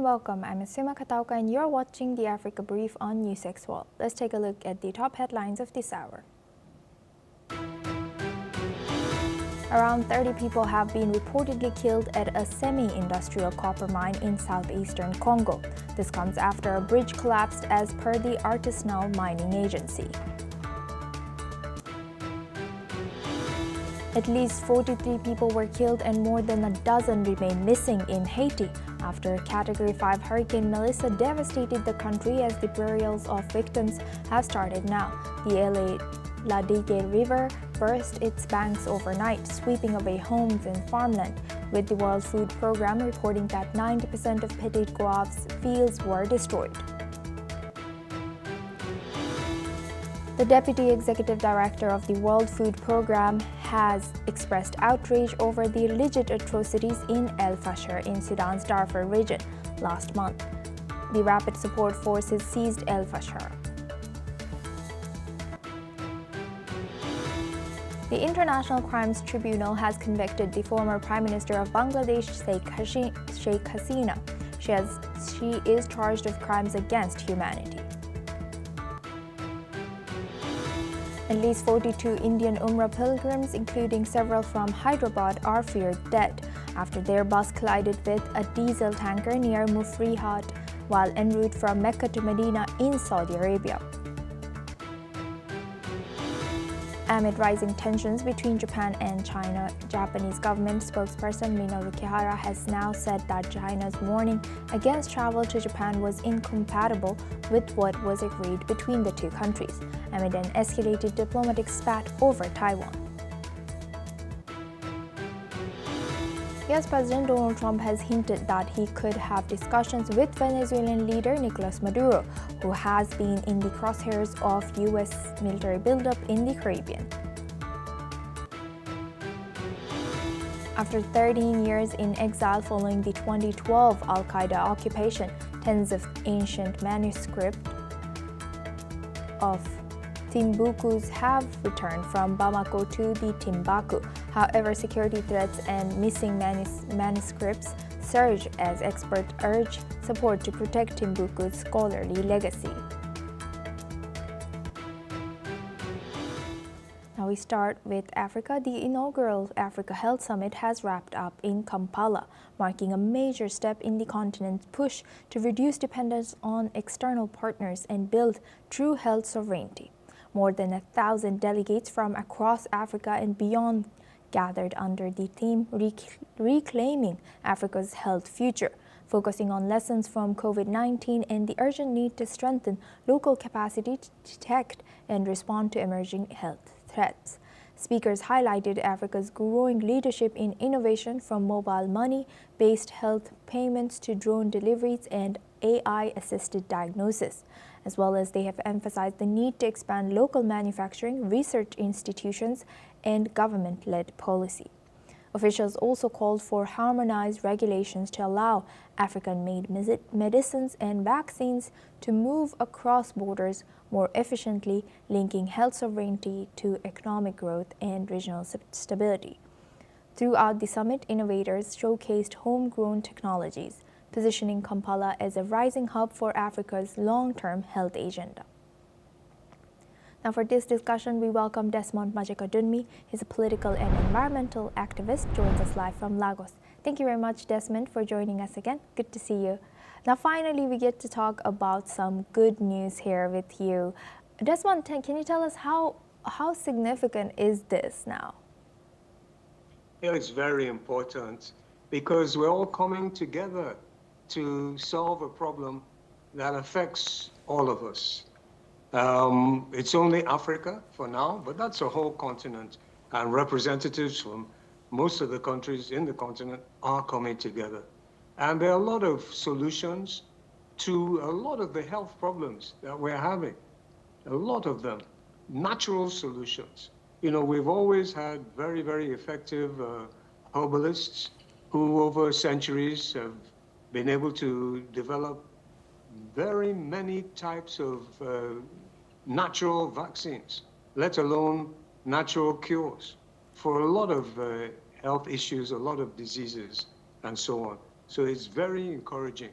and welcome. I'm Asuma Katauka and you're watching the Africa Brief on NewsX World. Let's take a look at the top headlines of this hour. Around 30 people have been reportedly killed at a semi-industrial copper mine in southeastern Congo. This comes after a bridge collapsed as per the artisanal mining agency. At least 43 people were killed and more than a dozen remain missing in Haiti after Category 5 Hurricane Melissa devastated the country as the burials of victims have started now. The Ladigue River burst its banks overnight, sweeping away homes and farmland, with the World Food Programme reporting that 90% of Petit Goave's fields were destroyed. The Deputy Executive Director of the World Food Programme has expressed outrage over the alleged atrocities in El Fasher in Sudan's Darfur region last month. The Rapid Support Forces seized El Fasher. The International Crimes Tribunal has convicted the former Prime Minister of Bangladesh, Sheikh Hasina. She is charged of crimes against humanity. At least 42 Indian Umrah pilgrims, including several from Hyderabad, are feared dead after their bus collided with a diesel tanker near Mufrihat while en route from Mecca to Medina in Saudi Arabia. Amid rising tensions between Japan and China, Japanese government spokesperson Minoru Kihara has now said that China's warning against travel to Japan was incompatible with what was agreed between the two countries, amid an escalated diplomatic spat over Taiwan. US President Donald Trump has hinted that he could have discussions with Venezuelan leader Nicolas Maduro, who has been in the crosshairs of US military buildup in the Caribbean. After 13 years in exile following the 2012 Al-Qaeda occupation, tens of ancient manuscripts of Timbuktus have returned from Bamako to the Timbuktu. However, security threats and missing manuscripts surge as experts urge support to protect Timbuktu's scholarly legacy. Now we start with Africa. The inaugural Africa Health Summit has wrapped up in Kampala, marking a major step in the continent's push to reduce dependence on external partners and build true health sovereignty. More than 1,000 delegates from across Africa and beyond gathered under the theme Reclaiming Africa's Health Future, focusing on lessons from COVID-19 and the urgent need to strengthen local capacity to detect and respond to emerging health threats. Speakers highlighted Africa's growing leadership in innovation, from mobile money-based health payments to drone deliveries and AI-assisted diagnosis, as well as they have emphasized the need to expand local manufacturing, research institutions, and government-led policy. Officials also called for harmonized regulations to allow African-made medicines and vaccines to move across borders more efficiently, linking health sovereignty to economic growth and regional stability. Throughout the summit, innovators showcased homegrown technologies, positioning Kampala as a rising hub for Africa's long-term health agenda. Now for this discussion, we welcome Desmond Majeka-Dunmi. He's a political and environmental activist, joins us live from Lagos. Thank you very much, Desmond, for joining us again. Good to see you. Now finally, we get to talk about some good news here with you. Desmond, can you tell us how significant is this now? Yeah, it's very important because we're all coming together to solve a problem that affects all of us. It's only Africa for now, but that's a whole continent, and representatives from most of the countries in the continent are coming together. And there are a lot of solutions to a lot of the health problems that we're having, a lot of them, natural solutions. You know, we've always had very, very effective herbalists who over centuries have been able to develop very many types of natural vaccines, let alone natural cures for a lot of health issues, a lot of diseases, and so on. So it's very encouraging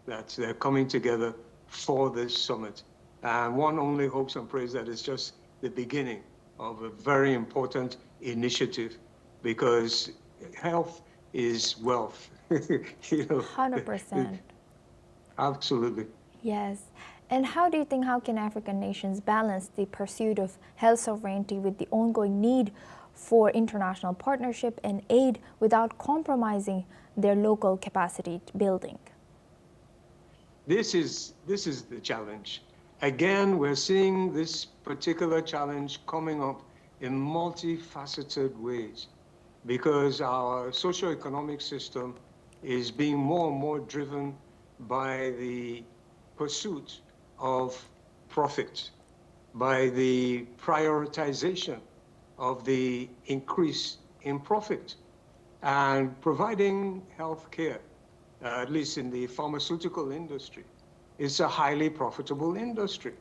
that they're coming together for this summit. And one only hopes and prays that it's just the beginning of a very important initiative, because health is wealth. You know, 100%. absolutely. Yes. And how do you think, how can African nations balance the pursuit of health sovereignty with the ongoing need for international partnership and aid without compromising their local capacity building? This is the challenge. Again, we're seeing this particular challenge coming up in multifaceted ways, because our socio-economic system is being more and more driven by the pursuit of profit, by the prioritization of the increase in profit, and providing health care, at least in the pharmaceutical industry. It's a highly profitable industry.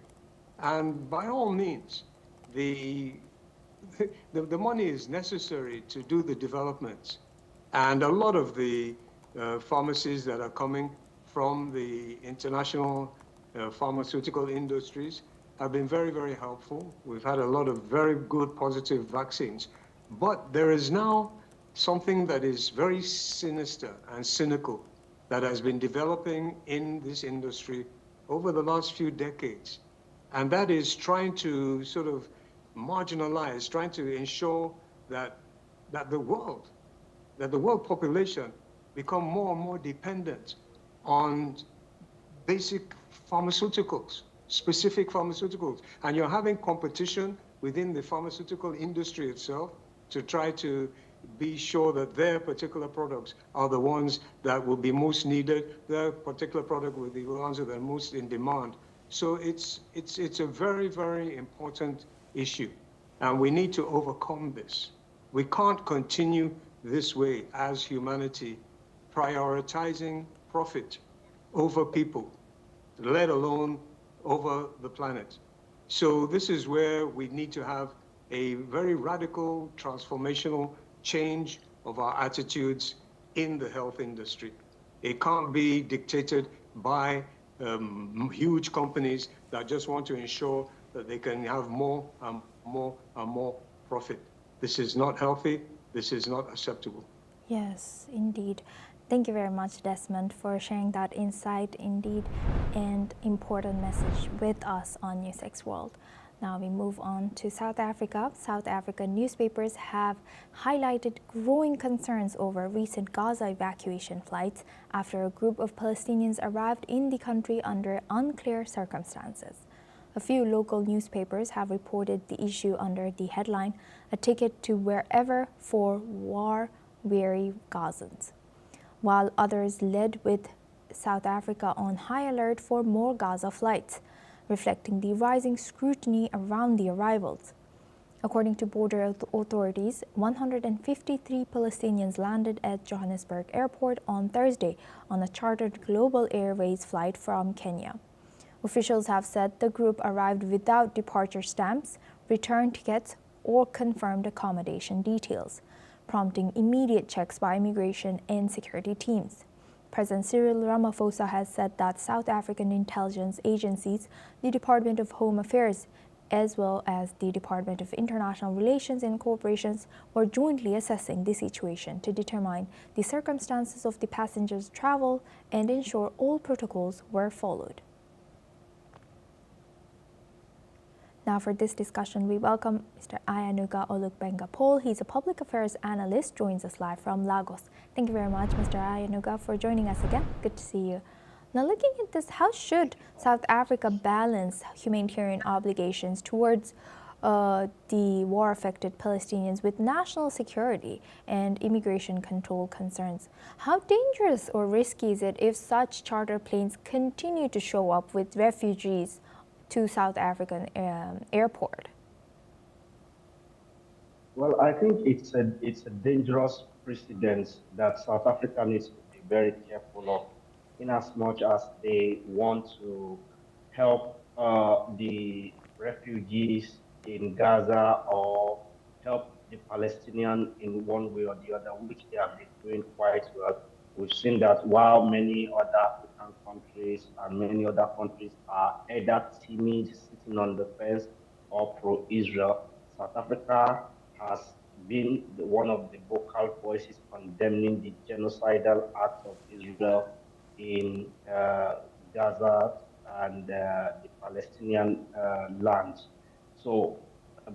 And by all means, the money is necessary to do the developments. And a lot of the pharmacies that are coming from the international pharmaceutical industries have been very, very helpful. We've had a lot of very good positive vaccines. But there is now something that is very sinister and cynical that has been developing in this industry over the last few decades. And that is trying to sort of marginalize, trying to ensure that the world population become more and more dependent on basic pharmaceuticals, specific pharmaceuticals. And you're having competition within the pharmaceutical industry itself to try to be sure that their particular products are the ones that will be most needed, their particular product will be the ones that are most in demand. So it's a very, very important issue, and we need to overcome this. We can't continue this way as humanity, prioritizing profit over people, let alone over the planet. So this is where we need to have a very radical, transformational change of our attitudes in the health industry. It can't be dictated by huge companies that just want to ensure that they can have more and more and more profit. This is not healthy. This is not acceptable. Yes, indeed. Thank you very much, Desmond, for sharing that insight, indeed, and important message with us on NewsX World. Now we move on to South Africa. South African newspapers have highlighted growing concerns over recent Gaza evacuation flights after a group of Palestinians arrived in the country under unclear circumstances. A few local newspapers have reported the issue under the headline, "A Ticket to Wherever for War-Weary Gazans," while others led with South Africa on high alert for more Gaza flights, reflecting the rising scrutiny around the arrivals. According to border authorities, 153 Palestinians landed at Johannesburg Airport on Thursday on a chartered Global Airways flight from Kenya. Officials have said the group arrived without departure stamps, return tickets, or confirmed accommodation details, prompting immediate checks by immigration and security teams. President Cyril Ramaphosa has said that South African intelligence agencies, the Department of Home Affairs, as well as the Department of International Relations and Corporations, were jointly assessing the situation to determine the circumstances of the passengers' travel and ensure all protocols were followed. Now for this discussion, we welcome Mr. Ayanuga Olugbenga-Paul. He's a public affairs analyst, joins us live from Lagos. Thank you very much, Mr. Ayanuga, for joining us again. Good to see you. Now looking at this, how should South Africa balance humanitarian obligations towards the war-affected Palestinians with national security and immigration control concerns? How dangerous or risky is it if such charter planes continue to show up with refugees to South African airport? Well, I think it's a dangerous precedent that South Africa needs to be very careful of, in as much as they want to help the refugees in Gaza or help the Palestinian in one way or the other, which they have been doing quite well. We've seen that while many other African African countries and many other countries are either timid, sitting on the fence, or pro-Israel. South Africa has been one of the vocal voices condemning the genocidal acts of Israel in Gaza and the Palestinian lands. So,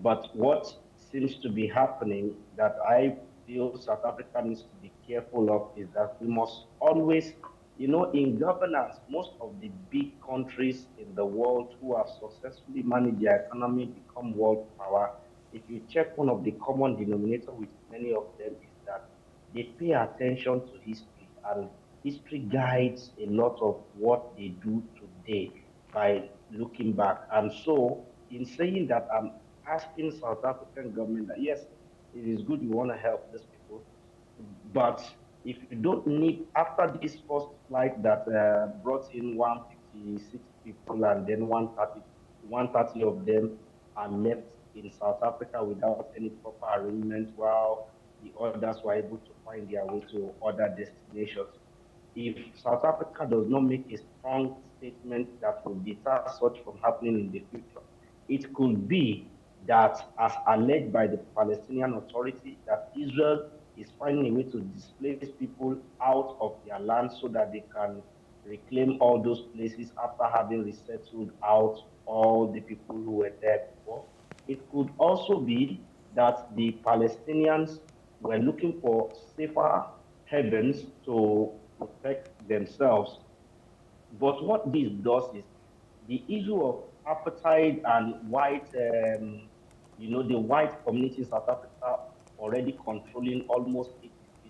but what seems to be happening that I feel South Africa needs to be careful of is that we must always, in governance, most of the big countries in the world who have successfully managed their economy become world power. If you check, one of the common denominator with many of them is that they pay attention to history, and history guides a lot of what they do today by looking back. And so, in saying that, I'm asking South African government that yes, it is good you want to help these people, but if you don't need, after this first flight that brought in 156 people and then 130 of them are left in South Africa without any proper arrangement, while the others were able to find their way to other destinations. If South Africa does not make a strong statement that will deter such from happening in the future, it could be that, as alleged by the Palestinian Authority, that Israel is finding a way to displace people out of their land so that they can reclaim all those places after having resettled out all the people who were there before. It could also be that the Palestinians were looking for safer heavens to protect themselves. But what this does is the issue of apartheid and the white community in South Africa already controlling almost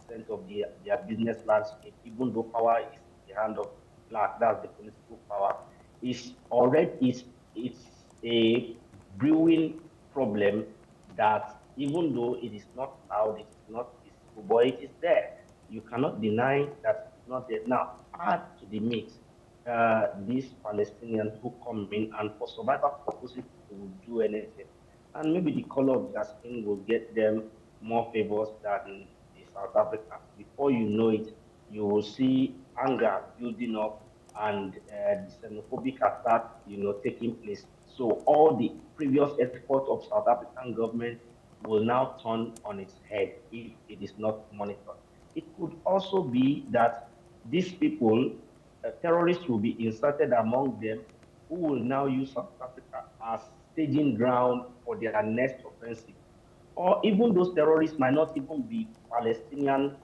80% of their business landscape, even though power is in the hand of black, that's the political power, is already it's a brewing problem that, even though it is not loud, it is not visible, but it is there. You cannot deny that it's not there. Now, add to the mix these Palestinians who come in, and for survival purposes, they will do anything. And maybe the color of their skin will get them more favors than the South Africans. Before you know it, you will see anger building up and the xenophobic attack, taking place. So all the previous efforts of South African government will now turn on its head if it is not monitored. It could also be that these people, terrorists will be inserted among them, who will now use South Africa as staging ground for their next offensive. Or even those terrorists might not even be Palestinian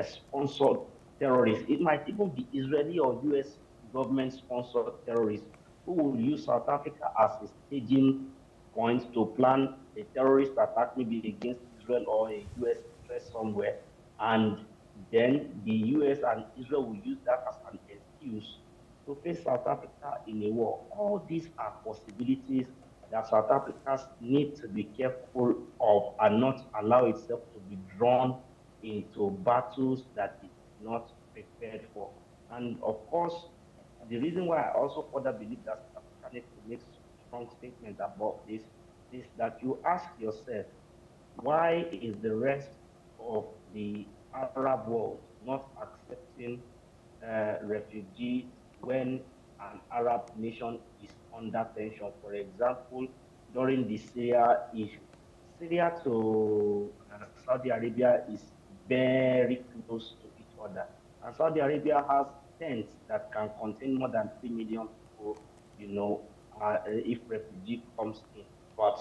sponsored terrorists. It might even be Israeli or US government sponsored terrorists who will use South Africa as a staging point to plan a terrorist attack, maybe against Israel or a US interest somewhere. And then the US and Israel will use that as an excuse to face South Africa in a war. All these are possibilities that South Africans need to be careful of and not allow itself to be drawn into battles that it is not prepared for. And of course, the reason why I also further believe that South Africa needs to make strong statement about this is that you ask yourself, why is the rest of the Arab world not accepting refugees when an Arab nation is under tension? For example, during the Syria issue, Syria to Saudi Arabia is very close to each other. And Saudi Arabia has tents that can contain more than 3 million people, if refugee comes in. But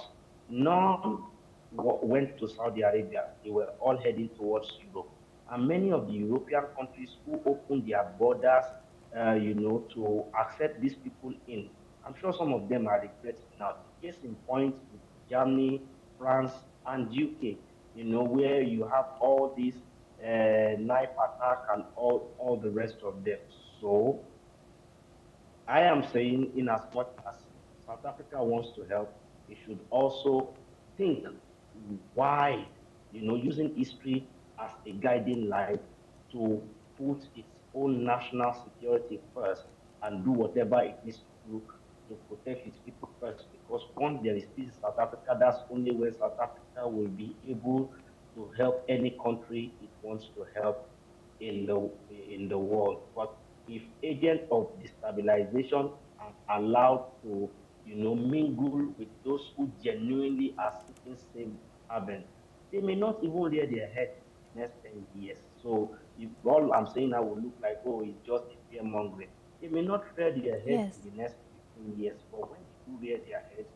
none went to Saudi Arabia. They were all heading towards Europe. And many of the European countries who opened their borders, to accept these people in, I'm sure some of them are regretting now. The case in point with Germany, France, and UK, where you have all these knife attack and all the rest of them. So I am saying, in as much as South Africa wants to help, it should also think wide, using history as a guiding light to put its own national security first and do whatever it needs to do to protect its people first. Because once there is peace in South Africa, that's only when South Africa will be able to help any country it wants to help in the world. But if agents of destabilization are allowed to, mingle with those who genuinely are seeking safe haven, they may not even rear their head in the next 10 years. So if all I'm saying now will look like, oh, it's just a fear mongering, they may not rear their head Yes. in the next 15 years, but when they do rear their heads,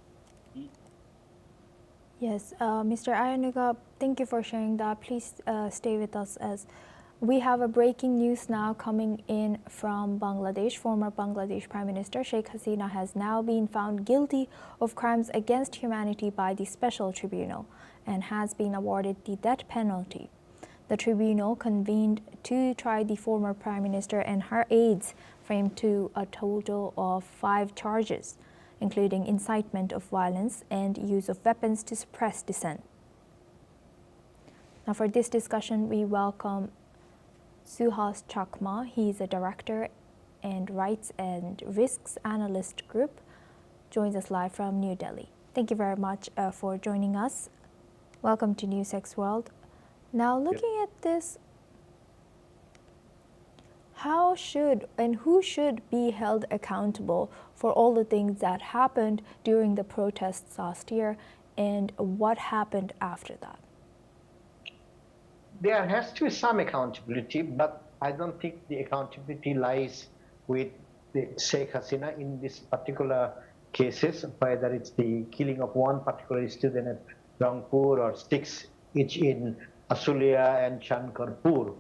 Yes, Mr. Ayanuga, thank you for sharing that. Please stay with us as we have a breaking news now coming in from Bangladesh. Former Bangladesh Prime Minister Sheikh Hasina has now been found guilty of crimes against humanity by the Special Tribunal and has been awarded the death penalty. The tribunal convened to try the former Prime Minister and her aides, framed to a total of 5 charges, including incitement of violence and use of weapons to suppress dissent. Now for this discussion, we welcome Suhas Chakma. He is a director and rights and risks analyst group, joins us live from New Delhi. Thank you very much for joining us. Welcome to NewsX World. Now looking at this, how should and who should be held accountable for all the things that happened during the protests last year, and what happened after that? There has to be some accountability, but I don't think the accountability lies with the Sheikh Hasina in this particular cases, whether it's the killing of one particular student at Rangpur or 6 each in Asulia and Shankarpur.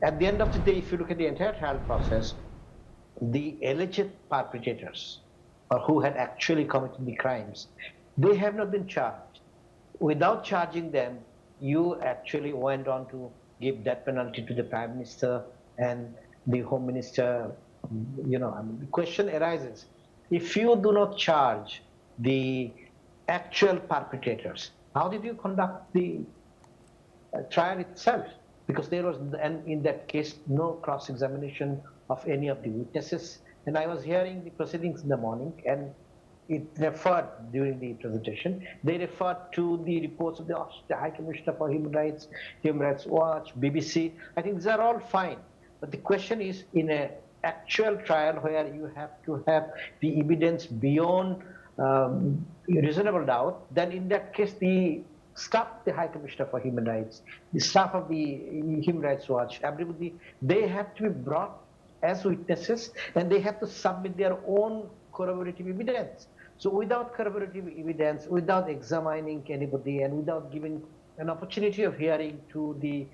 At the end of the day, if you look at the entire trial process, the alleged perpetrators or who had actually committed the crimes, they have not been charged. Without charging them, you actually went on to give death penalty to the Prime Minister and the Home Minister. The question arises, if you do not charge the actual perpetrators, how did you conduct the trial itself? Because there was, and in that case, no cross-examination of any of the witnesses. And I was hearing the proceedings in the morning, and it referred during the presentation, they referred to the reports of the High Commissioner for Human Rights, Human Rights Watch, BBC. I think these are all fine. But the question is, in an actual trial where you have to have the evidence beyond reasonable doubt, then in that case, the staff of the High Commissioner for Human Rights, the staff of the Human Rights Watch, everybody, they have to be brought as witnesses, and they have to submit their own corroborative evidence. So without corroborative evidence, without examining anybody, and without giving an opportunity of hearing to the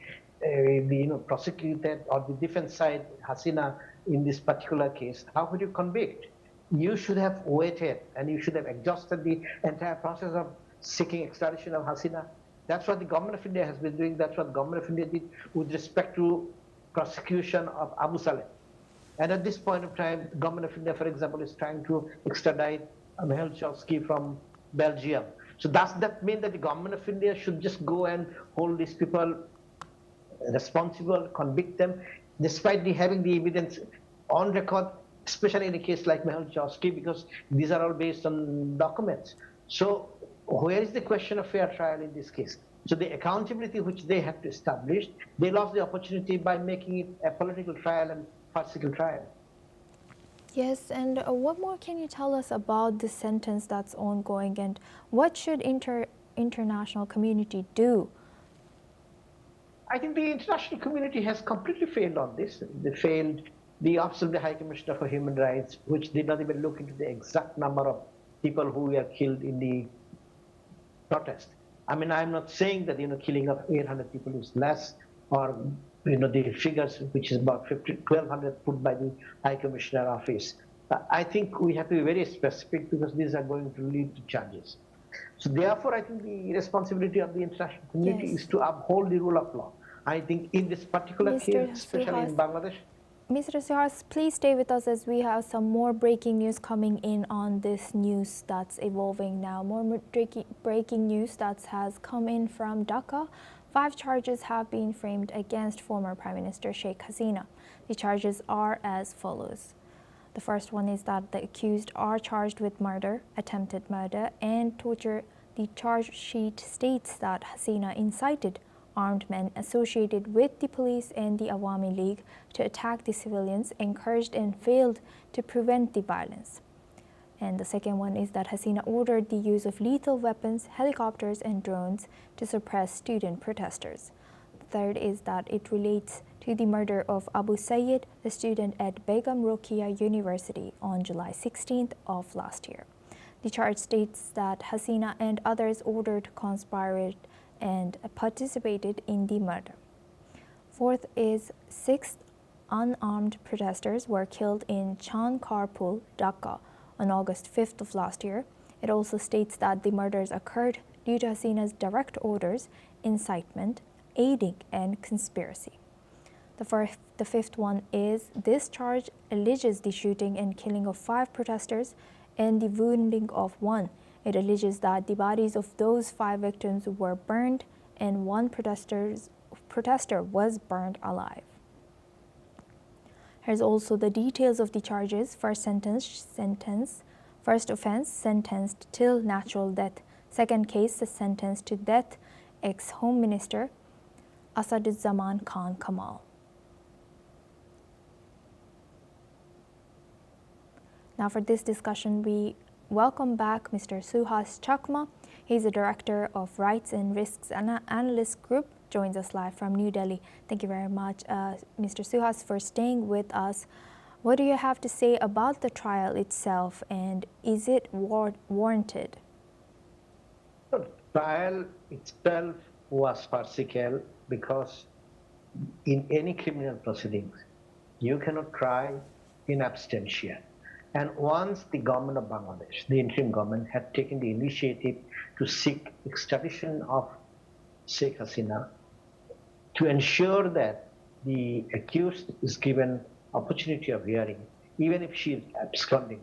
prosecuted or the defense side, Hasina, in this particular case, how could you convict? You should have waited, and you should have exhausted the entire process of seeking extradition of Hasina. That's what the government of India has been doing. That's what the government of India did with respect to prosecution of Abu Saleh. And at this point of time, the government of India, for example, is trying to extradite Mehul Chowsky from Belgium. So does that mean that the government of India should just go and hold these people responsible, convict them, despite having the evidence on record, especially in a case like Mehul Chowsky, because these are all based on documents. So where is the question of fair trial in this case? So the accountability which they have to establish, they lost the opportunity by making it a political trial and farcical trial. Yes, and what more can you tell us about the sentence that's ongoing, and what should international community do? I think the international community has completely failed on this. They failed the Office of the High Commissioner for Human Rights, which did not even look into the exact number of people who were killed in the protest. I mean, I'm not saying that, killing of 800 people is less, or, the figures, which is about 1,200 put by the High Commissioner office. I think we have to be very specific, because these are going to lead to charges. So therefore, I think the responsibility of the international community is to uphold the rule of law. I think in this particular case, especially in Bangladesh. Mr. Suhas, please stay with us as we have some more breaking news coming in on this news that's evolving now. More breaking news that has come in from Dhaka. 5 charges have been framed against former Prime Minister Sheikh Hasina. The charges are as follows. The first one is that the accused are charged with murder, attempted murder, and torture. The charge sheet states that Hasina incited armed men associated with the police and the Awami League to attack the civilians, encouraged and failed to prevent the violence. And the second one is that Hasina ordered the use of lethal weapons, helicopters and drones to suppress student protesters. The third is that it relates to the murder of Abu Sayyid, a student at Begum Rokia University on July 16th of last year. The charge states that Hasina and others ordered, conspired and participated in the murder. Fourth is 6 unarmed protesters were killed in Chankarpur, Dhaka on August 5th of last year. It also states that the murders occurred due to Hasina's direct orders, incitement, aiding and conspiracy. The fifth one is this charge alleges the shooting and killing of 5 protesters and the wounding of 1. It alleges that the bodies of those 5 victims were burned and 1 protester was burned alive. Here's also the details of the charges. First offense, sentenced till natural death. Second case, sentenced to death, ex-Home Minister Asaduzaman Khan Kamal. Now for this discussion, we welcome back Mr. Suhas Chakma. He's the Director of Rights and Risks Analyst Group, joins us live from New Delhi. Thank you very much, Mr. Suhas, for staying with us. What do you have to say about the trial itself, and is it warranted? The trial itself was farcical because in any criminal proceedings, you cannot try in absentia. And once the government of Bangladesh, the interim government, had taken the initiative to seek extradition of Sheikh Hasina to ensure that the accused is given opportunity of hearing, even if she is absconding,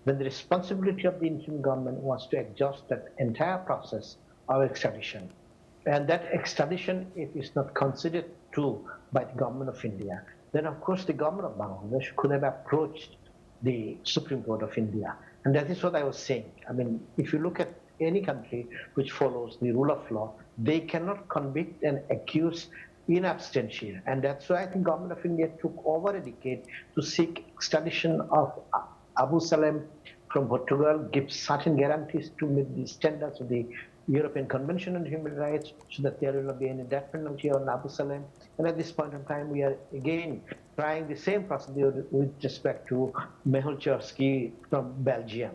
then the responsibility of the interim government was to exhaust that entire process of extradition. And that extradition, if it's not considered true by the government of India, then of course the government of Bangladesh could have approached the Supreme Court of India. And that is what I was saying. I mean, if you look at any country which follows the rule of law, they cannot convict and accuse in absentia. And that's why I think government of India took over a decade to seek extradition of Abu Salem from Portugal, give certain guarantees to meet the standards of the European Convention on Human Rights so that there will not be any death penalty on Abu Salem. And at this point in time, we are again trying the same procedure with respect to Mehul Chorsky from Belgium.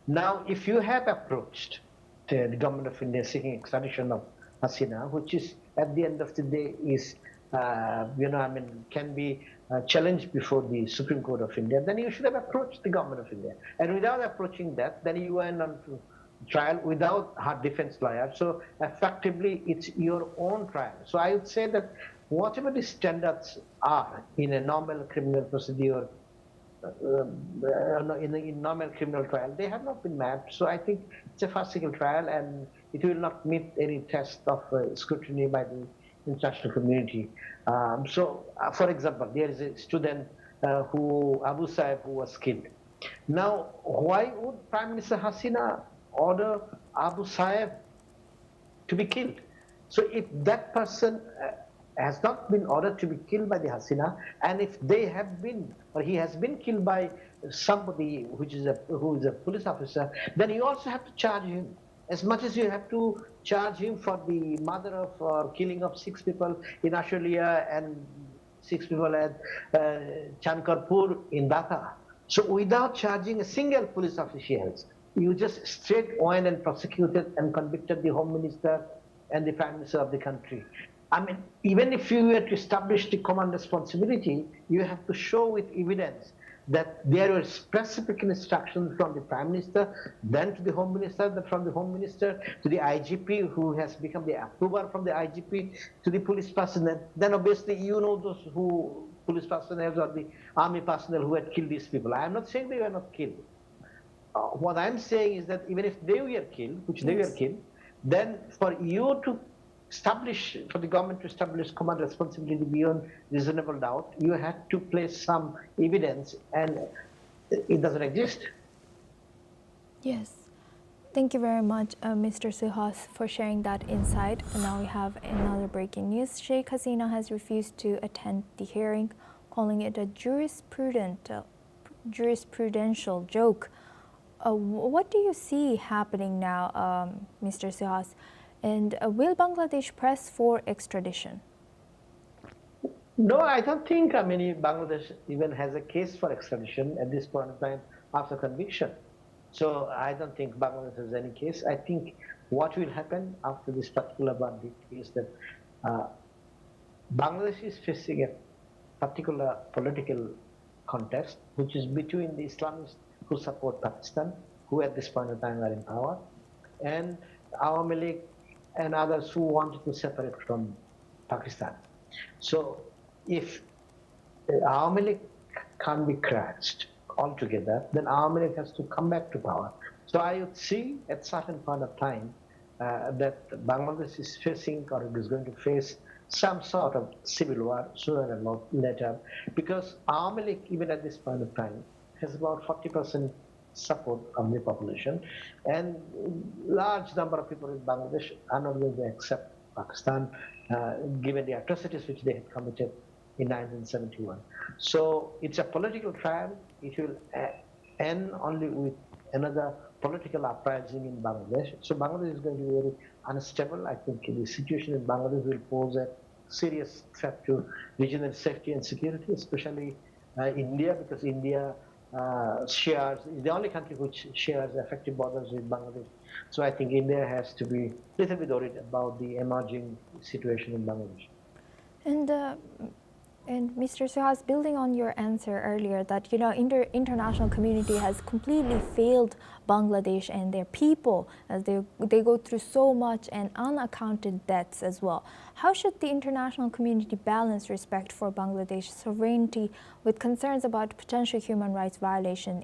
Now, if you have approached the government of India seeking extradition of Hasina, which is at the end of the day is, can be challenged before the Supreme Court of India, then you should have approached the government of India. And without approaching that, then you went on to trial without her defense lawyer. So effectively, it's your own trial. So I would say that whatever the standards are in a normal criminal procedure, in normal criminal trial, they have not been met. So I think it's a farcical trial, and it will not meet any test of scrutiny by the international community. For example, there is a student Abu Saib, who was killed. Now, why would Prime Minister Hasina order Abu Saib to be killed? So if that person has not been ordered to be killed by the Hasina, and if they have been, or he has been killed by somebody who is a police officer, then you also have to charge him. As much as you have to charge him for the murder of or killing of 6 people in Australia and 6 people at Chankarpur in Dhaka. So without charging a single police official, you just straight went and prosecuted and convicted the Home Minister and the Prime Minister of the country. I mean, even if you were to establish the common responsibility, you have to show with evidence that there were specific instructions from the Prime Minister, then to the Home Minister, then from the Home Minister to the IGP, who has become the approver from the IGP, to the police personnel. Then obviously you know those police personnel or the army personnel who had killed these people. I am not saying they were not killed. What I'm saying is that even if they were killed, which they were killed, then for you to establish, for the government to establish common responsibility beyond reasonable doubt, you had to place some evidence, and it doesn't exist. Yes. Thank you very much, Mr. Suhas, for sharing that insight. And now we have another breaking news. Sheikh Hasina has refused to attend the hearing, calling it a jurisprudential joke. What do you see happening now, Mr. Suhas? And will Bangladesh press for extradition? No, I don't think, Bangladesh even has a case for extradition at this point in time after conviction. So I don't think Bangladesh has any case. I think what will happen after this particular verdict is that Bangladesh is facing a particular political contest, which is between the Islamists who support Pakistan, who at this point in time are in power, and Awami League and others who wanted to separate from Pakistan. So if Awami League can't be crushed altogether, then Awami League has to come back to power. So I would see at certain point of time that Bangladesh is facing or is going to face some sort of civil war sooner or later, because Awami League, even at this point of time, has about 40% support of the population, and large number of people in Bangladesh are not going to accept Pakistan, given the atrocities which they had committed in 1971. So it's a political trial. It will end only with another political uprising in Bangladesh. So Bangladesh is going to be very unstable. I think the situation in Bangladesh will pose a serious threat to regional safety and security, especially India, because India shares, is the only country which shares effective borders with Bangladesh. So I think India has to be a little bit worried about the emerging situation in Bangladesh. And Mr. Suhas, building on your answer earlier that international community has completely failed Bangladesh and their people as they go through so much and unaccounted debts as well. How should the international community balance respect for Bangladesh's sovereignty with concerns about potential human rights violation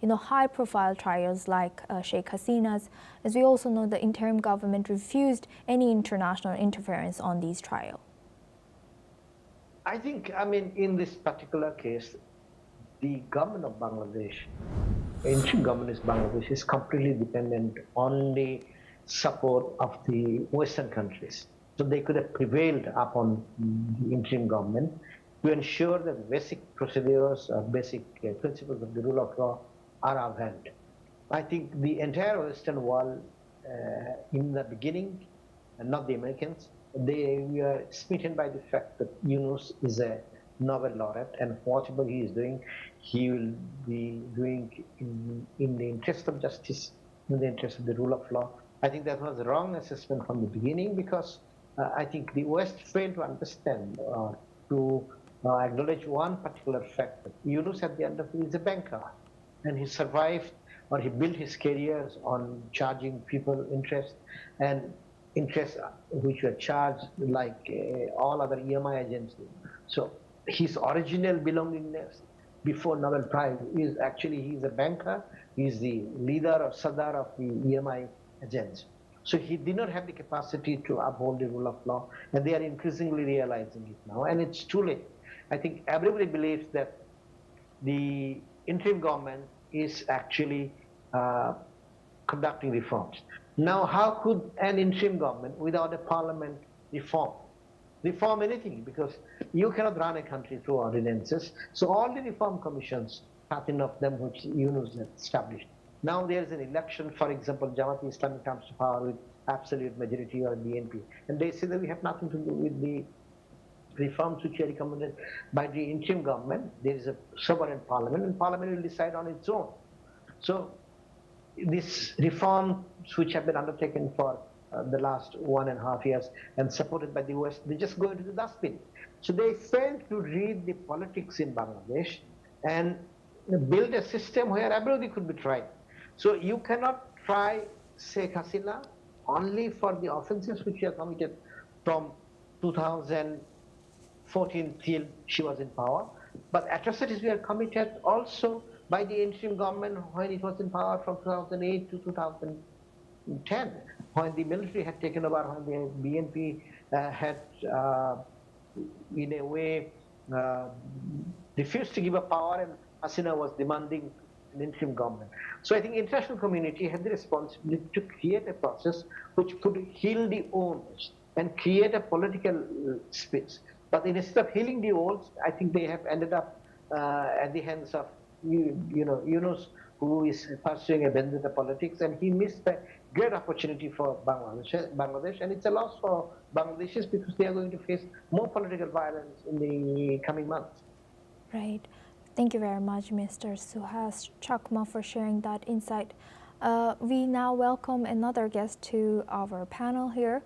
in high-profile trials like Sheikh Hasina's? As we also know, the interim government refused any international interference on these trials. I think, in this particular case, the government of Bangladesh, ancient government of Bangladesh, is completely dependent on the support of the Western countries. So they could have prevailed upon the interim government to ensure that basic procedures, basic principles of the rule of law are upheld. I think the entire Western world, in the beginning, and not the Americans, they were smitten by the fact that Yunus is a Nobel laureate, and whatever he is doing, he will be doing in the interest of justice, in the interest of the rule of law. I think that was a wrong assessment from the beginning, because I think the West failed to understand to acknowledge one particular fact, that Yunus at the end of it is a banker, and he survived, or he built his careers on charging people interest, and interests which were charged like all other EMI agents do. So his original belongingness before Nobel Prize is actually he's a banker, he's the leader or Sadar of the EMI agents. So he did not have the capacity to uphold the rule of law, and they are increasingly realizing it now, and it's too late. I think everybody believes that the interim government is actually conducting reforms. Now, how could an interim government without a parliament reform anything? Because you cannot run a country through ordinances. So all the reform commissions, 13 of them which Yunus has established. Now there is an election, for example, Jamaat Islami comes to power with absolute majority or BNP. And they say that we have nothing to do with the reforms which are recommended by the interim government. There is a sovereign parliament, and parliament will decide on its own. So these reforms which have been undertaken for the last 1.5 years and supported by the West, they just go into the dustbin. So they failed to read the politics in Bangladesh and build a system where everybody could be tried. So you cannot try Sheikh Hasina only for the offenses which were committed from 2014 till she was in power, but atrocities were committed also by the interim government when it was in power from 2008 to 2010, when the military had taken over, when the BNP had, in a way, refused to give up power, and Hasina was demanding an interim government. So I think international community had the responsibility to create a process which could heal the wounds and create a political space. But instead of healing the wounds, I think they have ended up at the hands of Yunus, who is pursuing a vendetta politics, and he missed a great opportunity for Bangladesh, and it's a loss for Bangladeshis because they are going to face more political violence in the coming months. Right. Thank you very much, Mr. Suhas Chakma, for sharing that insight. We now welcome another guest to our panel here.